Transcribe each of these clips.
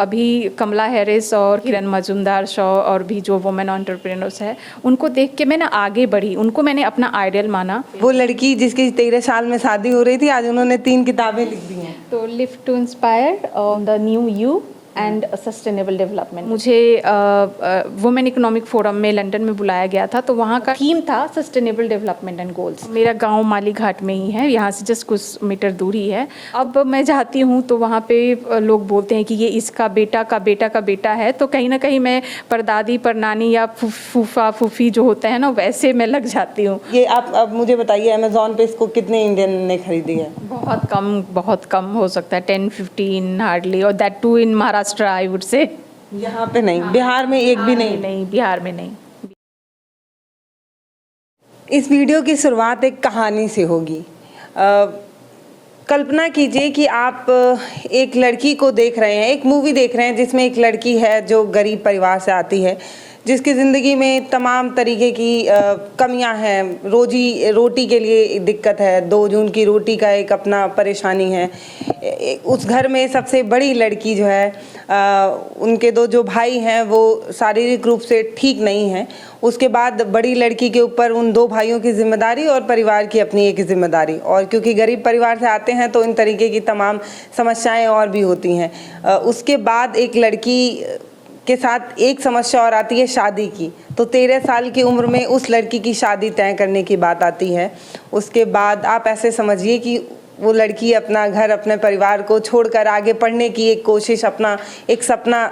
अभी कमला हैरिस और किरण मजूमदार शॉ और भी जो वुमेन एंटरप्रेन्योर्स है, उनको देख के मैं ना आगे बढ़ी, उनको मैंने अपना आइडियल माना। वो लड़की जिसकी 13 साल में शादी हो रही थी, आज उन्होंने 3 किताबें लिख दी हैं। तो live to inspire the new you and sustainable development. मुझे वुमेन इकोनॉमिक फोरम में लंदन में बुलाया गया था, तो वहाँ का थीम था सस्टेनेबल डेवलपमेंट एंड गोल्स। मेरा गांव माली घाट में ही है, यहाँ से जस्ट कुछ मीटर दूरी है। अब मैं जाती हूँ तो वहाँ पे लोग बोलते हैं कि ये इसका बेटा का बेटा का बेटा है, तो कहीं ना कहीं मैं परदादी परनानी या फूफा फूफी जो होते हैं ना, वैसे मैं लग जाती हूँ। ये आप अब मुझे बताइए, अमेजोन पे इसको कितने इंडियन ने खरीदी है? बहुत कम हो सकता है, 10-15 हार्डली, और that too in Maharashtra I would say. यहाँ पे नहीं, बिहार में एक भी नहीं? नहीं, बिहार में नहीं। इस वीडियो की शुरुआत एक कहानी से होगी। कल्पना कीजिए कि आप एक लड़की को देख रहे हैं, एक मूवी देख रहे हैं जिसमें एक लड़की है जो गरीब परिवार से आती है, जिसकी ज़िंदगी में तमाम तरीके की कमियां हैं, रोजी रोटी के लिए दिक्कत है, 2 जून की रोटी का एक अपना परेशानी है। उस घर में सबसे बड़ी लड़की जो है, उनके 2 जो भाई हैं वो शारीरिक रूप से ठीक नहीं हैं। उसके बाद बड़ी लड़की के ऊपर उन 2 भाइयों की जिम्मेदारी और परिवार की अपनी एक जिम्मेदारी, और क्योंकि गरीब परिवार से आते हैं तो इन तरीके की तमाम समस्याएं और भी होती हैं। उसके बाद एक लड़की के साथ एक समस्या और आती है शादी की। तो 13 साल की उम्र में उस लड़की की शादी तय करने की बात आती है। उसके बाद आप ऐसे समझिए कि वो लड़की अपना घर, अपने परिवार को छोड़कर आगे पढ़ने की एक कोशिश, अपना एक सपना,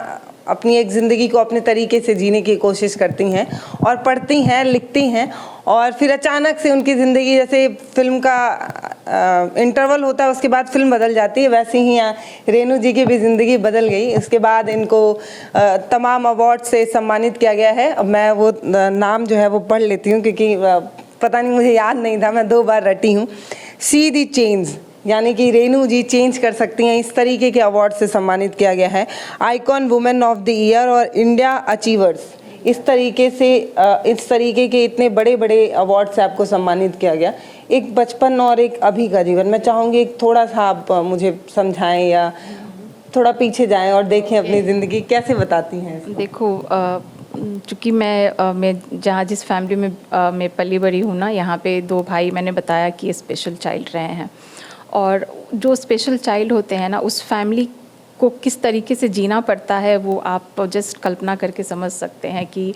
अपनी एक ज़िंदगी को अपने तरीके से जीने की कोशिश करती हैं और पढ़ती हैं, लिखती हैं, और फिर अचानक से उनकी ज़िंदगी, जैसे फिल्म का इंटरवल होता है उसके बाद फिल्म बदल जाती है, वैसे ही रेणु जी की भी ज़िंदगी बदल गई। इसके बाद इनको तमाम अवार्ड से सम्मानित किया गया है। अब मैं वो नाम जो है वो पढ़ लेती हूँ, क्योंकि पता नहीं, मुझे याद नहीं था, मैं 2 बार रटी हूँ। सी दी चेंज, यानी कि रेणु जी चेंज कर सकती हैं, इस तरीके के अवार्ड से सम्मानित किया गया है। Icon women of the year और इंडिया अचीवर्स, इस तरीके से इस तरीके के इतने बड़े बड़े अवार्ड से आपको सम्मानित किया गया। एक बचपन और एक अभी का जीवन, मैं चाहूँगी एक थोड़ा सा आप मुझे समझाएं या थोड़ा पीछे जाएं और देखें अपनी ज़िंदगी कैसे बताती हैं इसको? देखो, चूँकि मैं जहाँ जिस फैमिली में मैं पली बड़ी हूँ ना, यहाँ पे 2 भाई, मैंने बताया कि स्पेशल चाइल्ड रहे हैं, और जो स्पेशल चाइल्ड होते हैं ना, उस फैमिली को किस तरीके से जीना पड़ता है वो आप जस्ट कल्पना करके समझ सकते हैं कि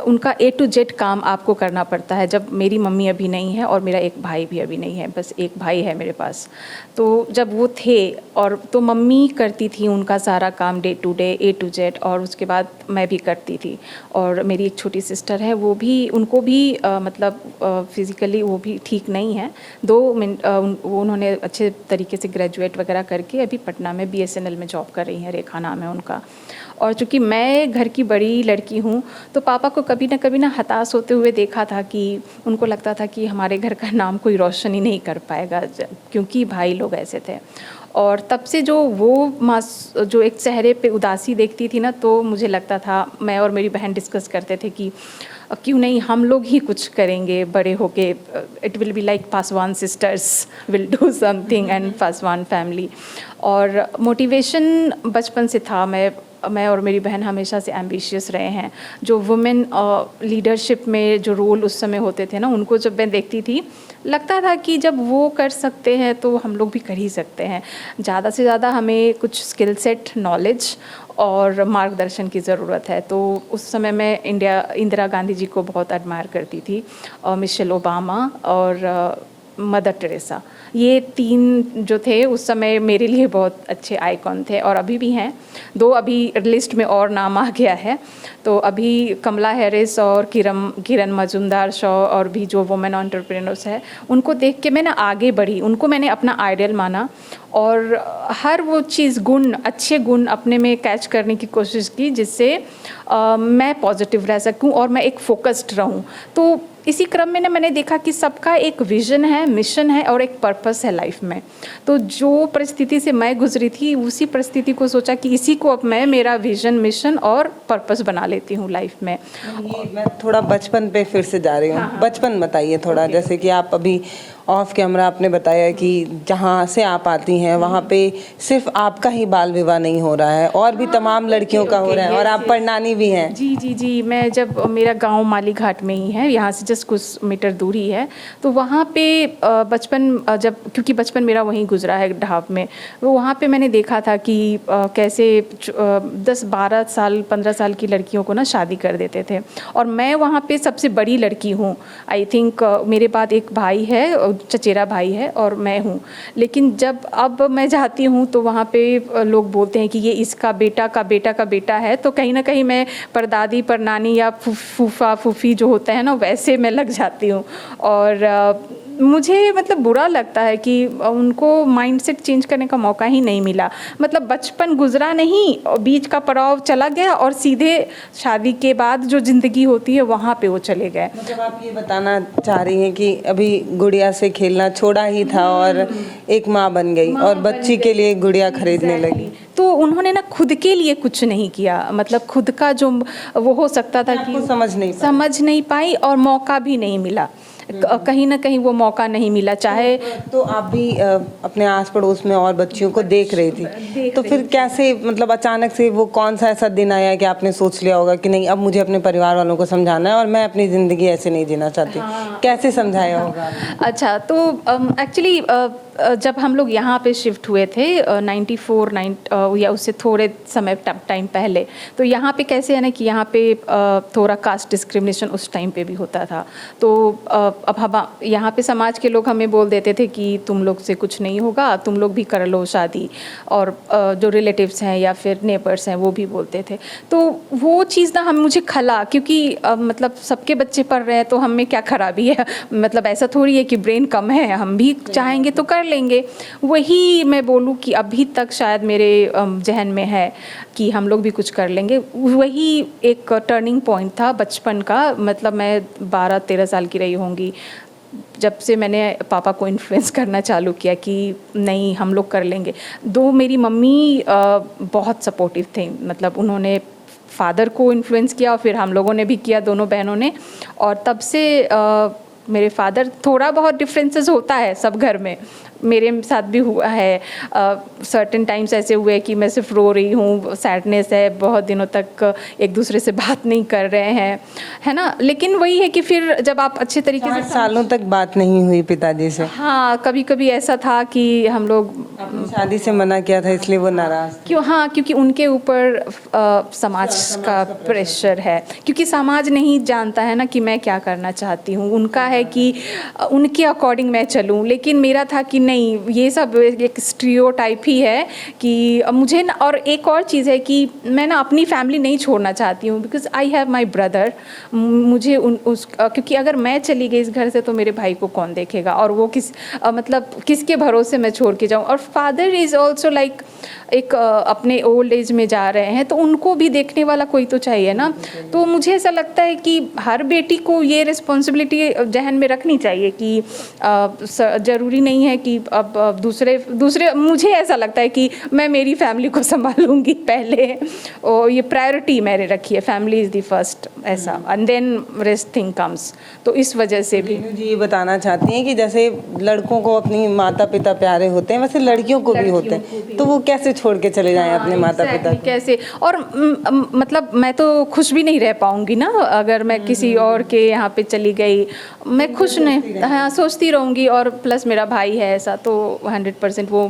उनका A to Z काम आपको करना पड़ता है। जब मेरी मम्मी अभी नहीं है और मेरा एक भाई भी अभी नहीं है, बस एक भाई है मेरे पास, तो जब वो थे और तो मम्मी करती थी उनका सारा काम day to day A to Z, और उसके बाद मैं भी करती थी। और मेरी एक छोटी सिस्टर है, वो भी, उनको भी मतलब फिज़िकली वो भी ठीक नहीं है। उन्होंने अच्छे तरीके से ग्रेजुएट वगैरह करके अभी पटना में BSNL में जॉब कर रही हैं, रेखा नाम है उनका। और चूँकि मैं घर की बड़ी लड़की हूँ, तो पापा को कभी ना हताश होते हुए देखा था कि उनको लगता था कि हमारे घर का नाम कोई रोशन ही नहीं कर पाएगा, क्योंकि भाई लोग ऐसे थे। और तब से जो एक चेहरे पे उदासी देखती थी ना, तो मुझे लगता था, मैं और मेरी बहन डिस्कस करते थे कि क्यों नहीं हम लोग ही कुछ करेंगे बड़े होके, it will be like Paswan sisters will do something and Paswan family. और मोटिवेशन बचपन से था। मैं और मेरी बहन हमेशा से एम्बिशियस रहे हैं। जो वुमेन लीडरशिप में जो रोल उस समय होते थे ना, उनको जब मैं देखती थी, लगता था कि जब वो कर सकते हैं तो हम लोग भी कर ही सकते हैं। ज़्यादा से ज़्यादा हमें कुछ स्किल सेट, नॉलेज और मार्गदर्शन की ज़रूरत है। तो उस समय मैं इंदिरा गांधी जी को बहुत एडमायर करती थी, और मिशेल ओबामा और मदर टेरेसा, ये 3 जो थे उस समय मेरे लिए बहुत अच्छे आइकॉन थे, और अभी भी हैं। 2 अभी लिस्ट में और नाम आ गया है। तो अभी कमला हैरिस और किरण मजूमदार शॉ और भी जो वुमेन एंटरप्रेन्योर्स है, उनको देख के मैं ना आगे बढ़ी, उनको मैंने अपना आइडियल माना, और हर वो चीज़, अच्छे गुण अपने में कैच करने की कोशिश की, जिससे मैं पॉजिटिव रह सकूं और मैं एक फोकस्ड रहूं। तो इसी क्रम में ना मैंने देखा कि सबका एक विजन है, मिशन है और एक पर्पस है लाइफ में। तो जो परिस्थिति से मैं गुजरी थी, उसी परिस्थिति को सोचा कि इसी को अब मैं मेरा विजन, मिशन और पर्पस बना लेती हूँ लाइफ में। ये मैं थोड़ा बचपन पे फिर से जा रही हूँ। बचपन बताइए थोड़ा, जैसे कि आप अभी ऑफ कैमरा आपने बताया कि जहाँ से आप आती हैं वहाँ पे सिर्फ आपका ही बाल विवाह नहीं हो रहा है और भी तमाम लड़कियों का हो रहा है और आप परनानी भी हैं। जी जी जी, मैं जब मेरा गांव माली घाट में ही है, यहाँ से जस्ट कुछ मीटर दूरी है, तो वहाँ पे बचपन जब, क्योंकि बचपन मेरा वहीं गुजरा है ढाब में, तो वहाँ पे मैंने देखा था कि कैसे 10-12 साल 15 साल की लड़कियों को ना शादी कर देते थे। और मैं वहाँ पे सबसे बड़ी लड़की हूँ, आई थिंक मेरे बाद एक भाई है, चचेरा भाई है और मैं हूँ। लेकिन जब अब मैं जाती हूँ तो वहाँ पे लोग बोलते हैं कि ये इसका बेटा का बेटा का बेटा है, तो कहीं ना कहीं मैं परदादी परनानी या फूफा फूफी जो होते हैं ना, वैसे मैं लग जाती हूँ। और मुझे मतलब बुरा लगता है कि उनको माइंडसेट चेंज करने का मौका ही नहीं मिला। मतलब बचपन गुजरा नहीं, बीच का पड़ाव चला गया और सीधे शादी के बाद जो ज़िंदगी होती है वहाँ पे वो चले गए। मतलब आप ये बताना चाह रही हैं कि अभी गुड़िया से खेलना छोड़ा ही था और एक माँ बन गई और बच्ची के लिए गुड़िया खरीदने लगी। तो उन्होंने ना खुद के लिए कुछ नहीं किया, मतलब खुद का जो वो हो सकता था कि समझ नहीं पाई और मौका भी नहीं मिला, कहीं ना कहीं वो मौका नहीं मिला। चाहे तो आप भी अपने आस पड़ोस में और बच्चियों को देख रही थी, तो फिर कैसे, मतलब अचानक से वो कौन सा ऐसा दिन आया कि आपने सोच लिया होगा कि नहीं अब मुझे अपने परिवार वालों को समझाना है और मैं अपनी ज़िंदगी ऐसे नहीं जीना चाहती? कैसे समझाया होगा? अच्छा, तो एक्चुअली जब हम लोग यहाँ पे शिफ्ट हुए थे 94 या उससे थोड़े समय टाइम पहले, तो यहाँ पे कैसे है ना कि यहाँ पे थोड़ा कास्ट डिस्क्रिमिनेशन उस टाइम पे भी होता था। तो अब हम यहाँ पे समाज के लोग हमें बोल देते थे कि तुम लोग से कुछ नहीं होगा, तुम लोग भी कर लो शादी, और जो रिलेटिव्स हैं या फिर नेबर्स हैं वो भी बोलते थे। तो वो चीज़ ना मुझे खला, क्योंकि मतलब सबके बच्चे पढ़ रहे हैं तो हम में क्या खराबी है, मतलब ऐसा थोड़ी है कि ब्रेन कम है, हम भी चाहेंगे तो कर लेंगे। वही मैं बोलूँ कि अभी तक शायद मेरे जहन में है कि हम लोग भी कुछ कर लेंगे। वही एक टर्निंग पॉइंट था बचपन का, मतलब मैं 12-13 साल की रही होंगी जब से मैंने पापा को इन्फ्लुएंस करना चालू किया कि नहीं हम लोग कर लेंगे। दो मेरी मम्मी बहुत सपोर्टिव थे, मतलब उन्होंने फादर को इन्फ्लुएंस किया और फिर हम लोगों ने भी किया, दोनों बहनों ने। और तब से मेरे फादर, थोड़ा बहुत डिफरेंसेस होता है सब घर में, मेरे साथ भी हुआ है। सर्टेन टाइम्स ऐसे हुए कि मैं सिर्फ रो रही हूँ, सैडनेस है, बहुत दिनों तक एक दूसरे से बात नहीं कर रहे हैं, है ना। लेकिन वही है कि फिर जब आप अच्छे तरीके से, सालों तक बात नहीं हुई पिताजी से। हाँ, कभी कभी ऐसा था कि हम लोग शादी से मना किया था इसलिए वो नाराज। क्यों? हाँ, क्योंकि उनके ऊपर समाज का प्रेशर है, क्योंकि समाज नहीं जानता है ना कि मैं क्या करना चाहती हूँ। उनका है कि उनके अकॉर्डिंग मैं चलूँ, लेकिन मेरा था कि नहीं, ये सब एक स्टीरियोटाइप ही है कि मुझे ना। और एक और चीज़ है कि मैं ना अपनी फैमिली नहीं छोड़ना चाहती हूँ, because I have my brother. मुझे क्योंकि अगर मैं चली गई इस घर से तो मेरे भाई को कौन देखेगा, और वो मतलब किसके भरोसे मैं छोड़ के जाऊँ। और फादर इज़ ऑल्सो लाइक एक अपने ओल्ड एज में जा रहे हैं, तो उनको भी देखने वाला कोई तो चाहिए ना। तो मुझे ऐसा लगता है कि हर बेटी को ये रिस्पॉन्सिबिलिटी जहन में रखनी चाहिए कि ज़रूरी नहीं है कि अब दूसरे मुझे ऐसा लगता है कि मैं मेरी फैमिली को संभालूंगी पहले, और ये प्रायोरिटी मैंने रखी है, फैमिली इज़ द फर्स्ट, ऐसा, and then rest thing comes. तो इस वजह से भी जी ये बताना चाहती हैं कि जैसे लड़कों को अपनी माता पिता प्यारे होते हैं, वैसे लड़कियों को भी होते हैं, तो वो कैसे छोड़ के चले जाएं अपने माता पिता को? कैसे? और मतलब मैं तो खुश भी नहीं रह पाऊंगी ना अगर मैं किसी और के यहाँ पे चली गई, मैं खुश नहीं, हाँ, सोचती रहूँगी। और प्लस मेरा भाई है ऐसा, तो 100% वो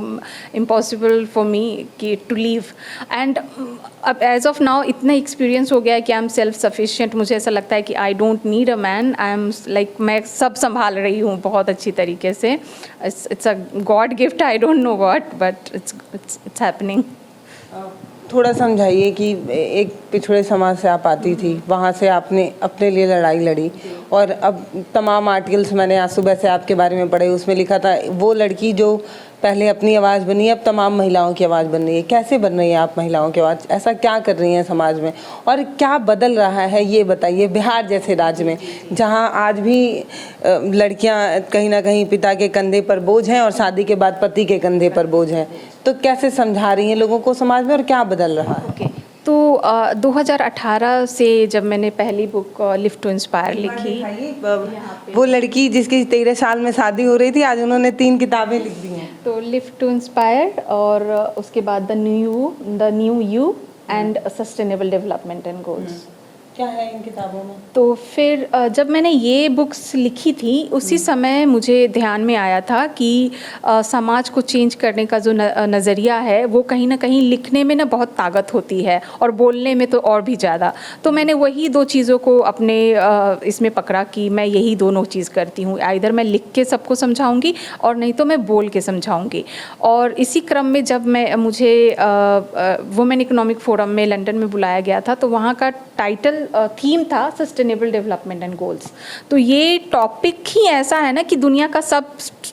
इम्पॉसिबल फॉर मी कि टू लीव। एंड अब एज ऑफ नाउ इतना एक्सपीरियंस हो गया है कि आई एम सेल्फ सफिशिएंट। मुझे ऐसा लगता है कि I don't need a man, I am like, मैं सब संभाल रही हूँ बहुत अच्छी तरीके से। It's a God gift, I don't know what, but it's happening. थोड़ा समझाइए कि एक पिछड़े समाज से आप आती थी, वहाँ से आपने अपने लिए लड़ाई लड़ी, और अब तमाम आर्टिकल्स मैंने आज सुबह से आपके बारे में पढ़े, उसमें लिखा था वो लड़की जो पहले अपनी आवाज़ बनी, अब तमाम महिलाओं की आवाज़ बन रही है। कैसे बन रही है आप महिलाओं की आवाज़? ऐसा क्या कर रही हैं समाज में और क्या बदल रहा है, ये बताइए। बिहार जैसे राज्य में जहाँ आज भी लड़कियाँ कहीं ना कहीं पिता के कंधे पर बोझ हैं और शादी के बाद पति के कंधे पर बोझ हैं, तो कैसे समझा रही हैं लोगों को समाज में और क्या बदल रहा है? ओके, तो 2018 से जब मैंने पहली बुक लिव टू इंस्पायर लिखी, वो लड़की जिसकी 13 साल में शादी हो रही थी, आज उन्होंने 3 किताबें लिख दी हैं। तो लिव टू इंस्पायर और उसके बाद the new you and sustainable development and goals. क्या है इन किताबों में? तो फिर जब मैंने ये बुक्स लिखी थी उसी समय मुझे ध्यान में आया था कि समाज को चेंज करने का जो नज़रिया है वो कहीं ना कहीं लिखने में ना बहुत ताकत होती है और बोलने में तो और भी ज़्यादा। तो मैंने वही 2 चीज़ों को अपने इसमें पकड़ा कि मैं यही दोनों चीज़ करती हूँ, आइदर मैं लिख के सबको समझाऊँगी और नहीं तो मैं बोल के समझाऊँगी। और इसी क्रम में जब मुझे वुमेन इकोनॉमिक फोरम में लंदन में बुलाया गया था तो वहाँ का टाइटल थीम था सस्टेनेबल डेवलपमेंट एंड गोल्स। तो ये टॉपिक ही ऐसा है ना कि दुनिया का सब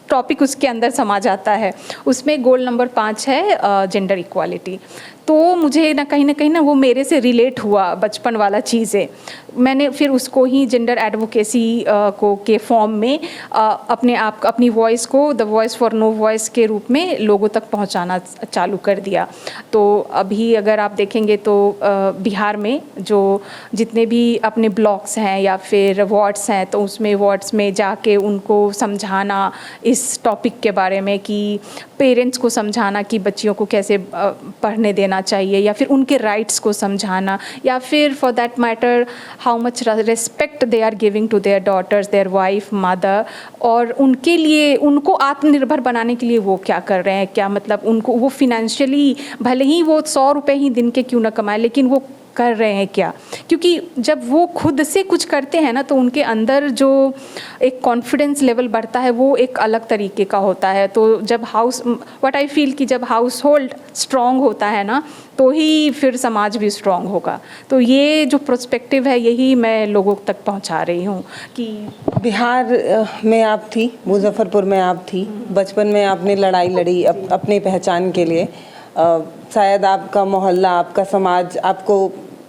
टॉपिक उसके अंदर समा जाता है। उसमें गोल नंबर 5 है जेंडर इक्वालिटी। तो मुझे ना कहीं ना वो मेरे से रिलेट हुआ, बचपन वाला चीज़ है। मैंने फिर उसको ही जेंडर एडवोकेसी के फॉर्म में अपनी वॉइस को the voice for no voice के रूप में लोगों तक पहुंचाना चालू कर दिया। तो अभी अगर आप देखेंगे तो बिहार में जो जितने भी अपने ब्लॉक्स हैं या फिर वार्ड्स हैं तो उसमें वार्ड्स में जाके उनको समझाना इस टॉपिक के बारे में कि पेरेंट्स को समझाना कि बच्चियों को कैसे पढ़ने देना चाहिए या फिर उनके राइट्स को समझाना या फिर for that matter how much respect they are giving to their daughters, their wife, mother, और उनके लिए उनको आत्मनिर्भर बनाने के लिए वो क्या कर रहे हैं, क्या मतलब उनको वो फिनेंशियली भले ही वो 100 रुपये ही दिन के क्यों ना कमाए लेकिन वो कर रहे हैं क्या। क्योंकि जब वो खुद से कुछ करते हैं ना तो उनके अंदर जो एक कॉन्फिडेंस लेवल बढ़ता है वो एक अलग तरीके का होता है। तो जब व्हाट आई फील कि जब हाउस होल्ड स्ट्रॉन्ग होता है ना तो ही फिर समाज भी स्ट्रॉन्ग होगा। तो ये जो पर्सपेक्टिव है यही मैं लोगों तक पहुंचा रही हूँ कि बिहार में आप थी, मुजफ्फरपुर में आप थी, बचपन में आपने लड़ाई लड़ी अपने पहचान के लिए। शायद आपका मोहल्ला, आपका समाज आपको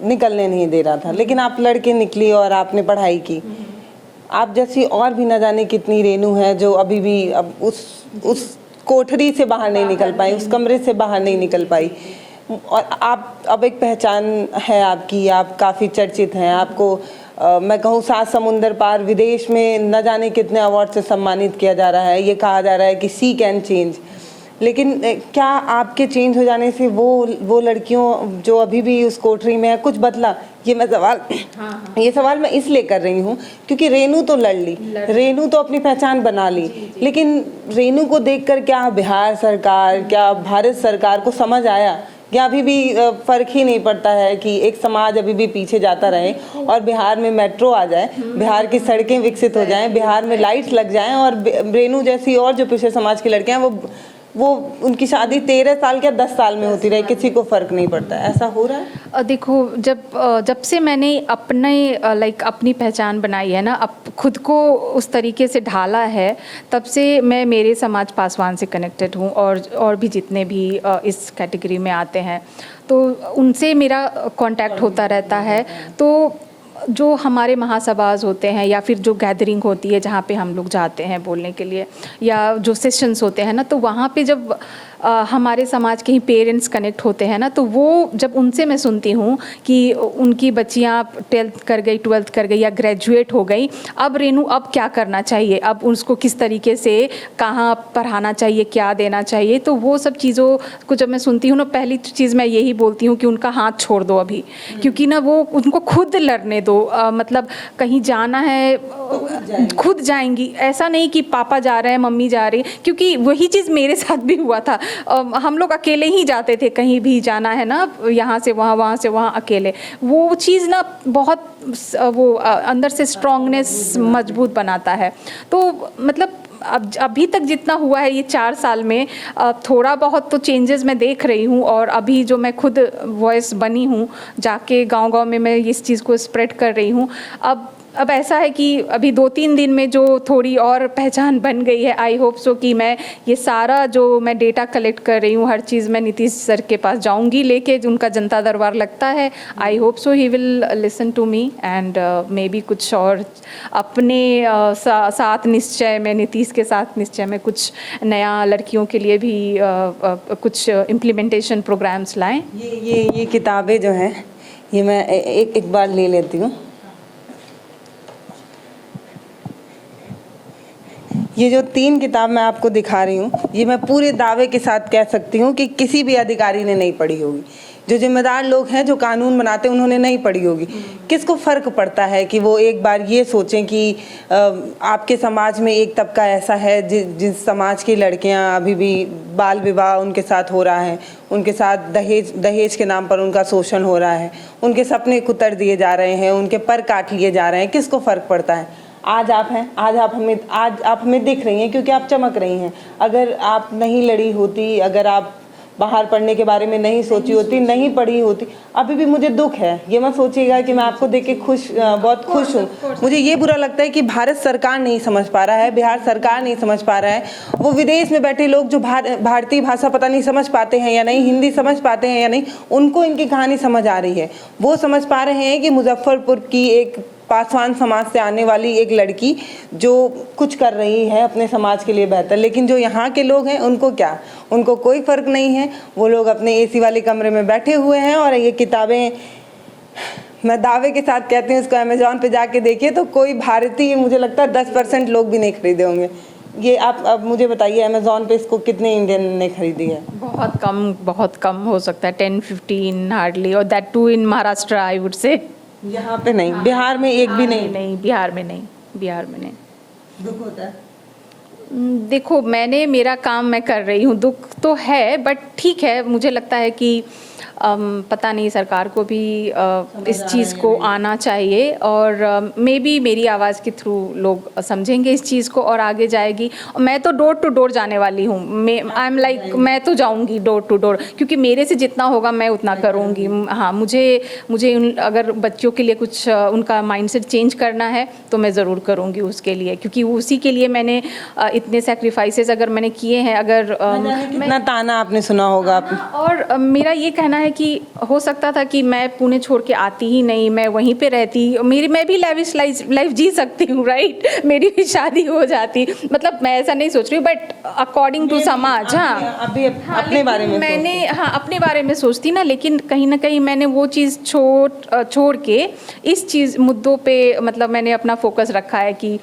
निकलने नहीं दे रहा था, लेकिन आप लड़के निकली और आपने पढ़ाई की। आप जैसी और भी न जाने कितनी रेनू है जो अभी भी अब उस कोठरी से बाहर नहीं निकल पाई, उस कमरे से बाहर नहीं निकल पाई। और आप अब एक पहचान है आपकी, आप काफ़ी चर्चित हैं। आपको मैं कहूँ 7 समुंदर पार विदेश में न जाने कितने अवार्ड से सम्मानित किया जा रहा है। ये कहा जा रहा है कि सी कैन चेंज। लेकिन क्या आपके चेंज हो जाने से वो लड़कियों जो अभी भी उस कोठरी में है कुछ बदला? ये सवाल मैं इसलिए कर रही हूँ क्योंकि रेनू तो लड़ ली, रेनू तो अपनी पहचान बना ली, लेकिन रेनू को देखकर क्या बिहार सरकार, क्या भारत सरकार को समझ आया या अभी भी फर्क ही नहीं पड़ता है कि एक समाज अभी भी पीछे जाता रहे और बिहार में मेट्रो आ जाए, बिहार की सड़कें विकसित हो जाएं, बिहार में लाइट्स लग जाएं और रेनू जैसी और जो पिछड़े समाज की लड़कियां वो उनकी शादी 13 साल या 10 साल में होती रहे, किसी को फर्क नहीं पड़ता? ऐसा हो रहा है? देखो, जब से मैंने अपनी पहचान बनाई है ना, अब खुद को उस तरीके से ढाला है, तब से मैं मेरे समाज पासवान से कनेक्टेड हूँ और भी जितने भी इस कैटेगरी में आते हैं तो उनसे मेरा कांटेक्ट होता रहता है। तो जो हमारे महासभाज होते हैं या फिर जो गैदरिंग होती है जहाँ पे हम लोग जाते हैं बोलने के लिए या जो सेशंस होते हैं ना, तो वहाँ पे जब हमारे समाज के ही पेरेंट्स कनेक्ट होते हैं ना, तो वो जब उनसे मैं सुनती हूँ कि उनकी बच्चियाँ 10th कर गई, 12th कर गई या ग्रेजुएट हो गई, अब रेनू अब क्या करना चाहिए, अब उसको किस तरीके से कहाँ पढ़ाना चाहिए, क्या देना चाहिए, तो वो सब चीज़ों को जब मैं सुनती हूँ ना, पहली चीज़ मैं यही बोलती हूँ कि उनका हाथ छोड़ दो अभी, क्योंकि ना वो उनको खुद लड़ने दो। मतलब कहीं जाना है खुद जाएंगी, ऐसा नहीं कि पापा जा रहे हैं, मम्मी जा रही है, क्योंकि वही चीज़ मेरे साथ भी हुआ था। हम लोग अकेले ही जाते थे, कहीं भी जाना है ना, यहाँ से वहाँ, वहाँ से वहाँ, अकेले। वो चीज़ ना बहुत वो अंदर से स्ट्रॉन्गनेस मजबूत बनाता है। तो मतलब अब अभी तक जितना हुआ है ये 4 साल में, थोड़ा बहुत तो चेंजेस मैं देख रही हूँ। और अभी जो मैं खुद वॉइस बनी हूँ, जाके गांव-गांव में मैं इस चीज़ को स्प्रेड कर रही हूँ। अब अब ऐसा है कि अभी 2-3 दिन में जो थोड़ी और पहचान बन गई है, आई होप सो कि मैं ये सारा जो मैं डेटा कलेक्ट कर रही हूँ, हर चीज़ मैं नीतीश सर के पास जाऊँगी लेके, उनका जनता दरबार लगता है। I hope so he will listen to me and maybe कुछ और अपने साथ निश्चय में, नीतीश के साथ निश्चय में कुछ नया लड़कियों के लिए भी कुछ इम्प्लीमेंटेशन प्रोग्राम्स लाएं। ये किताबें जो हैं, ये मैं एक बार ले लेती हूँ। ये जो 3 किताब मैं आपको दिखा रही हूँ, ये मैं पूरे दावे के साथ कह सकती हूँ कि किसी भी अधिकारी ने नहीं पढ़ी होगी। जो जिम्मेदार लोग हैं, जो कानून बनाते हैं, उन्होंने नहीं पढ़ी होगी। किसको फ़र्क पड़ता है कि वो एक बार ये सोचें कि आपके समाज में एक तबका ऐसा है जिस समाज की लड़कियां अभी भी बाल विवाह उनके साथ हो रहा है, उनके साथ दहेज के नाम पर उनका शोषण हो रहा है, उनके सपने कुतर दिए जा रहे हैं, उनके पर काट लिए जा रहे हैं। किसको फ़र्क पड़ता है? आज आप हैं, आज आप हमें दिख रही हैं क्योंकि आप चमक रही हैं। अगर आप नहीं लड़ी होती, अगर आप बाहर पढ़ने के बारे में नहीं सोची होती, नहीं पढ़ी होती, अभी भी मुझे दुख है। ये मत सोचिएगा कि मैं आपको देख के बहुत खुश हूँ। मुझे ये बुरा लगता है कि भारत सरकार नहीं समझ पा रहा है, बिहार सरकार नहीं समझ पा रहा है। वो विदेश में बैठे लोग जो भारतीय भाषा पता नहीं समझ पाते हैं या नहीं, हिंदी समझ पाते हैं या नहीं, उनको इनकी कहानी समझ आ रही है। वो समझ पा रहे हैं कि मुजफ्फरपुर की एक पासवान समाज से आने वाली एक लड़की जो कुछ कर रही है अपने समाज के लिए बेहतर, लेकिन जो यहाँ के लोग हैं उनको क्या, उनको कोई फ़र्क नहीं है। वो लोग अपने एसी वाले कमरे में बैठे हुए हैं और ये किताबें, मैं दावे के साथ कहती हूँ, इसको अमेज़ॉन पे जाके देखिए तो कोई भारतीय, मुझे लगता है 10% लोग भी नहीं खरीदे होंगे। ये आप अब मुझे बताइए, अमेज़ॉन पे इसको कितने इंडियन ने खरीदी है? बहुत कम हो सकता है, 10-15 हार्डली, और that too in Maharashtra I would say. यहाँ पे नहीं, बिहार में एक भी नहीं? नहीं, बिहार में नहीं। दुख होता है? देखो, मेरा काम मैं कर रही हूँ, दुख तो है, बट ठीक है। मुझे लगता है कि पता नहीं, सरकार को भी इस चीज़ को आना चाहिए और मे बी मेरी आवाज़ के थ्रू लोग समझेंगे इस चीज़ को और आगे जाएगी। मैं तो डोर टू डोर जाने वाली हूँ। मैं तो जाऊँगी डोर टू डोर, क्योंकि मेरे से जितना होगा मैं उतना करूँगी। हाँ, मुझे अगर बच्चों के लिए कुछ उनका माइंडसेट चेंज करना है तो मैं ज़रूर करूँगी उसके लिए, क्योंकि उसी के लिए मैंने इतने सैक्रिफाइसेस अगर मैंने किए हैं। अगर कितना ताना आपने सुना होगा। और मेरा ये कहना है कि हो सकता था कि मैं पुणे छोड़ के आती ही नहीं, मैं वहीं पे रहती, मैं भी लेविश लाइफ जी सकती हूँ, राइट? मेरी भी शादी हो जाती, मतलब मैं ऐसा नहीं सोच रही हूँ, बट अकॉर्डिंग टू समाज। अपने बारे में अपने बारे में सोचती ना, लेकिन कहीं ना कहीं मैंने वो चीज़ छोड़ के इस चीज़ मुद्दों पे, मतलब मैंने अपना फोकस रखा है कि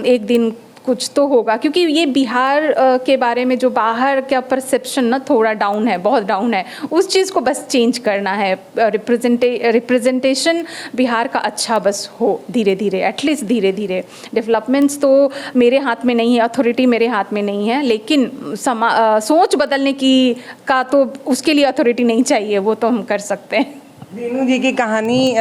एक दिन कुछ तो होगा, क्योंकि ये बिहार के बारे में जो बाहर का परसेप्शन ना थोड़ा डाउन है, बहुत डाउन है। उस चीज़ को बस चेंज करना है। रिप्रेजेंटेशन बिहार का अच्छा बस हो, धीरे धीरे, एटलीस्ट धीरे धीरे। डेवलपमेंट्स तो मेरे हाथ में नहीं है, अथॉरिटी मेरे हाथ में नहीं है, लेकिन सोच बदलने का तो उसके लिए अथॉरिटी नहीं चाहिए, वो तो हम कर सकते हैं। रेणु जी की कहानी,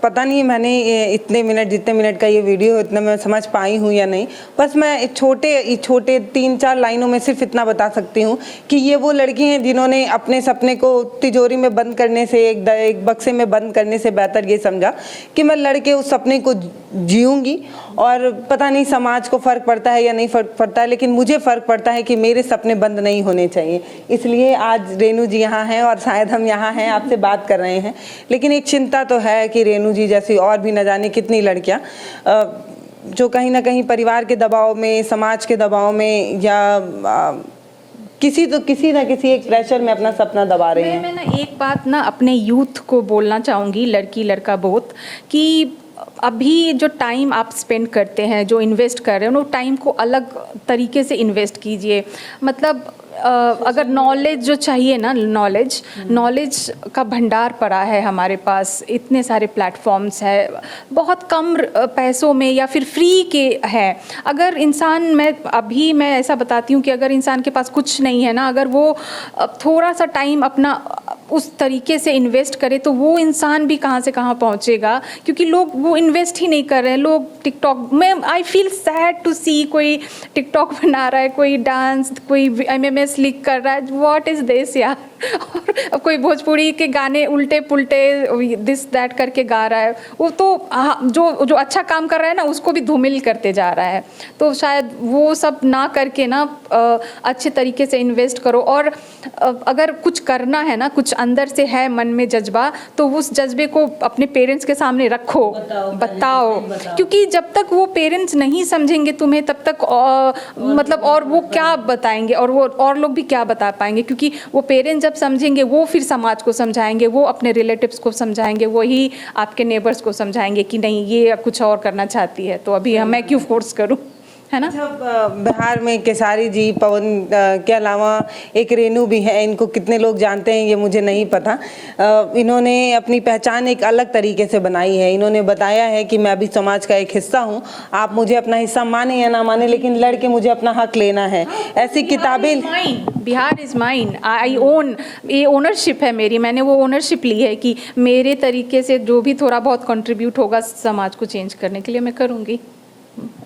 पता नहीं मैंने जितने मिनट का ये वीडियो इतना मैं समझ पाई हूँ या नहीं। बस मैं छोटे 3-4 लाइनों में सिर्फ इतना बता सकती हूँ कि ये वो लड़की हैं जिन्होंने अपने सपने को तिजोरी में बंद करने से, एक बक्से में बंद करने से बेहतर ये समझा कि मैं लड़के उस सपने को जीऊँगी। और पता नहीं समाज को फ़र्क पड़ता है या नहीं फ़र्क पड़ता है, लेकिन मुझे फ़र्क पड़ता है कि मेरे सपने बंद नहीं होने चाहिए। इसलिए आज रेणु जी यहाँ हैं और शायद हम यहाँ हैं, आपसे बात कर रहे हैं। लेकिन एक चिंता तो है कि रेणु जी जैसी और भी न जाने कितनी लड़कियां जो कहीं ना कहीं परिवार के दबाव में, समाज के दबाव में, या किसी ना किसी एक प्रेशर में अपना सपना दबा रही हैं। मैं ना एक बात ना अपने यूथ को बोलना चाहूँगी, लड़की लड़का बोथ, कि अभी जो टाइम आप स्पेंड करते हैं, जो इन्वेस्ट कर रहे हैं, वो टाइम को अलग तरीके से इन्वेस्ट कीजिए। मतलब अगर नॉलेज जो चाहिए ना, नॉलेज का भंडार पड़ा है हमारे पास, इतने सारे प्लेटफॉर्म्स है, बहुत कम पैसों में या फिर फ्री के हैं। अगर इंसान, मैं ऐसा बताती हूँ कि अगर इंसान के पास कुछ नहीं है ना, अगर वो थोड़ा सा टाइम अपना उस तरीके से इन्वेस्ट करे तो वो इंसान भी कहाँ से कहाँ पहुँचेगा, क्योंकि लोग वो इन्वेस्ट ही नहीं कर रहे हैं। लोग टिकटॉक में, आई फील सैड टू सी, कोई टिकटॉक बना रहा है, कोई डांस, कोई MMS लिख कर रहा है। व्हाट इज़ दिस यार? और अब कोई भोजपुरी के गाने उल्टे पुल्टे दिस दैट करके गा रहा है, वो तो जो जो अच्छा काम कर रहा है ना उसको भी धूमिल करते जा रहा है। तो शायद वो सब ना करके ना अच्छे तरीके से इन्वेस्ट करो, और अगर कुछ करना है ना, कुछ अंदर से है मन में जज्बा, तो उस जज्बे को अपने पेरेंट्स के सामने रखो, बताओ। क्योंकि जब तक वो पेरेंट्स नहीं समझेंगे तुम्हें तब तक मतलब और वो क्या बताएंगे, और वो और लोग भी क्या बता पाएंगे, क्योंकि वो पेरेंट्स जब समझेंगे वो फिर समाज को समझाएंगे, वो अपने रिलेटिव्स को समझाएंगे, वही आपके नेबर्स को समझाएंगे कि नहीं ये कुछ और करना चाहती है, तो अभी मैं क्यों फोर्स करूं, है ना। बिहार में केसारी जी, पवन के अलावा एक रेनू भी है, इनको कितने लोग जानते हैं ये मुझे नहीं पता। इन्होंने अपनी पहचान एक अलग तरीके से बनाई है। इन्होंने बताया है कि मैं भी समाज का एक हिस्सा हूँ, आप मुझे अपना हिस्सा माने या ना माने, लेकिन लड़के मुझे अपना हक लेना है। ऐसी किताबें, Bihar is mine, I own, ये ओनरशिप है मेरी, मैंने वो ओनरशिप ली है कि मेरे तरीके से जो भी थोड़ा बहुत कंट्रीब्यूट होगा समाज को चेंज करने के लिए मैं करूँगी।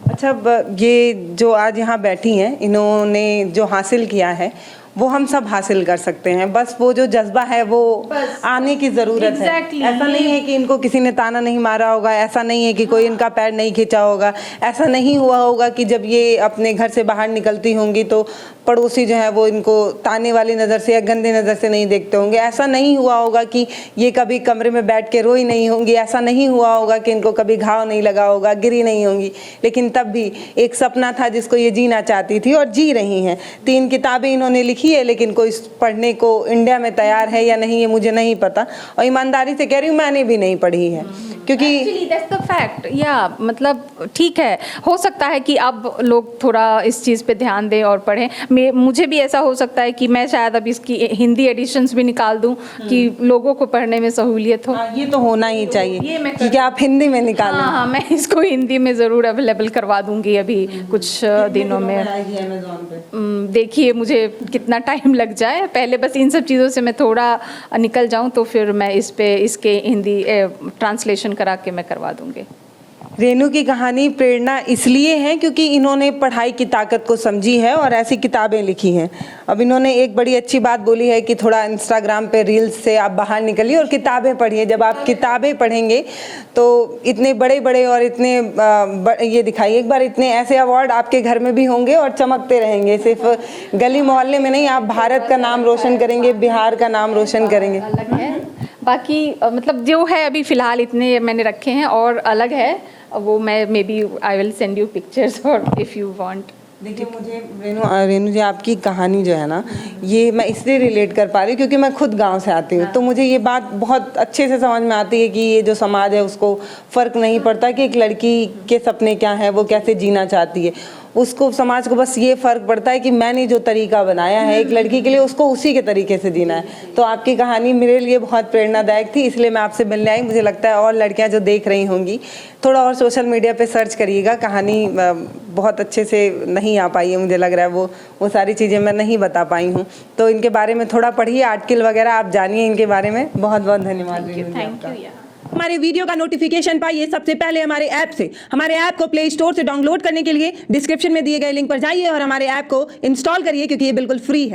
अच्छा, ये जो आज यहाँ बैठी हैं, इन्होंने जो हासिल किया है वो हम सब हासिल कर सकते हैं, बस वो जो जज्बा है वो आने की ज़रूरत है। ऐसा नहीं है कि इनको किसी ने ताना नहीं मारा होगा, ऐसा नहीं है कि कोई इनका पैर नहीं खींचा होगा, ऐसा नहीं हुआ होगा कि जब ये अपने घर से बाहर निकलती होंगी तो पड़ोसी जो है वो इनको ताने वाली नज़र से या गंदे नज़र से नहीं देखते होंगे, ऐसा नहीं हुआ होगा कि ये कभी कमरे में बैठ के रोई नहीं होंगी, ऐसा नहीं हुआ होगा कि इनको कभी घाव नहीं लगा होगा, गिरी नहीं होंगी, लेकिन तब भी एक सपना था जिसको ये जीना चाहती थी और जी रही हैं। 3 किताबें इन्होंने लिखी है, लेकिन कोई पढ़ने को इंडिया में तैयार है या नहीं ये मुझे नहीं पता, और ईमानदारी से कह रही हूँ मैंने भी नहीं पढ़ी है, क्योंकि दैट्स द फैक्ट। या मतलब ठीक है, हो सकता है कि अब लोग थोड़ा इस चीज़ पे ध्यान दें और पढ़ें। मुझे भी ऐसा हो सकता है कि मैं शायद अब इसकी हिंदी एडिशंस भी निकाल दूं कि लोगों को पढ़ने में सहूलियत हो। ये तो होना ही चाहिए कि आप हिंदी में निकालें। हाँ, मैं इसको हिंदी में ज़रूर अवेलेबल करवा दूंगी अभी कुछ दिनों में। देखिए मुझे कितना टाइम लग जाए, पहले बस इन सब चीज़ों से मैं थोड़ा निकल जाऊं तो फिर मैं इसके हिंदी ट्रांसलेशन करा के मैं करवा दूंगी। रेनू की कहानी प्रेरणा इसलिए है क्योंकि इन्होंने पढ़ाई की ताकत को समझी है और ऐसी किताबें लिखी हैं। अब इन्होंने एक बड़ी अच्छी बात बोली है कि थोड़ा इंस्टाग्राम पे रील्स से आप बाहर निकलिए और किताबें पढ़िए। जब आप किताबें पढ़ेंगे तो इतने बड़े बड़े और इतने ये दिखाइए एक बार, इतने ऐसे अवार्ड आपके घर में भी होंगे और चमकते रहेंगे। सिर्फ गली मोहल्ले में नहीं, आप भारत का नाम रोशन करेंगे, बिहार का नाम रोशन करेंगे। अलग है बाकी मतलब जो है अभी फ़िलहाल इतने मैंने रखे हैं, और अलग है वो मैं maybe I will send you pictures और इफ़ यू वांट। देखिए मुझे रेनू जी आपकी कहानी जो है ना, ये मैं इसलिए रिलेट कर पा रही हूँ क्योंकि मैं खुद गांव से आती हूँ, तो मुझे ये बात बहुत अच्छे से समझ में आती है कि ये जो समाज है उसको फ़र्क नहीं पड़ता कि एक लड़की के सपने क्या है, वो कैसे जीना चाहती है। उसको, समाज को बस ये फ़र्क पड़ता है कि मैंने जो तरीका बनाया है एक लड़की के लिए उसको उसी के तरीके से जीना है। तो आपकी कहानी मेरे लिए बहुत प्रेरणादायक थी, इसलिए मैं आपसे मिलने आई। मुझे लगता है और लड़कियां जो देख रही होंगी थोड़ा और सोशल मीडिया पे सर्च करिएगा। कहानी बहुत अच्छे से नहीं आ पाई है, मुझे लग रहा है वो सारी चीज़ें मैं नहीं बता पाई हूँ, तो इनके बारे में थोड़ा पढ़िए, आर्टिकल वगैरह आप जानिए इनके बारे में। बहुत बहुत धन्यवाद। Thank you. हमारे वीडियो का नोटिफिकेशन पाइए सबसे पहले हमारे ऐप से। हमारे ऐप को प्ले स्टोर से डाउनलोड करने के लिए डिस्क्रिप्शन में दिए गए लिंक पर जाइए और हमारे ऐप को इंस्टॉल करिए, क्योंकि ये बिल्कुल फ्री है।